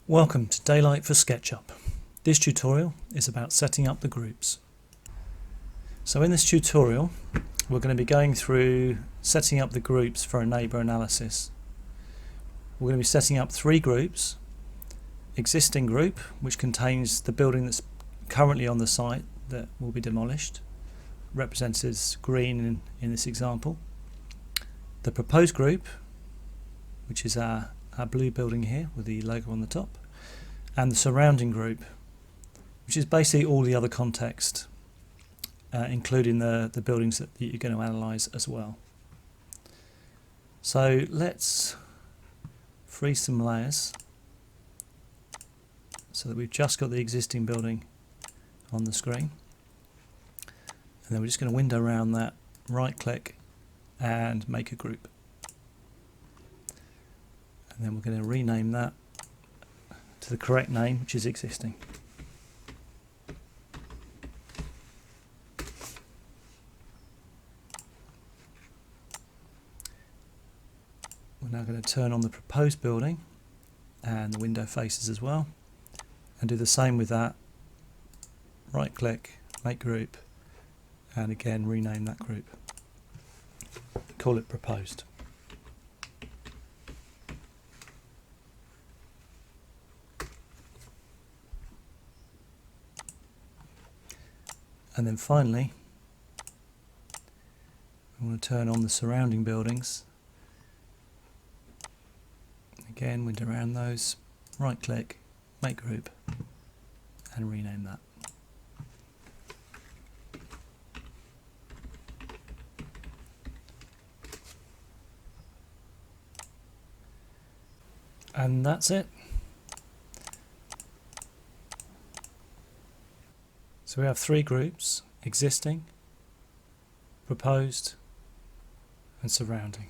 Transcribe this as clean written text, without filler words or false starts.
Welcome to Daylight for SketchUp. This tutorial is about setting up the groups. So in this tutorial we're going to be going through setting up the groups for a neighbour analysis. We're going to be setting up three groups. Existing group, which contains the building that's currently on the site that will be demolished, represented as green in this example. The proposed group, which is our blue building here with the logo on the top, and the surrounding group, which is basically all the other context, including the buildings that you're going to analyse as well. So let's free some layers so that we've just got the existing building on the screen, and then we're just going to window around that, right click and make a group. And then we're going to rename that to the correct name, which is existing. We're now going to turn on the proposed building and the window faces as well, and do the same with that. Right click, make group, and again rename that group. Call it proposed. And then finally, we want to turn on the surrounding buildings. Again, window around those, right click, make group, and rename that. And that's it. So we have three groups: existing, proposed, and surrounding.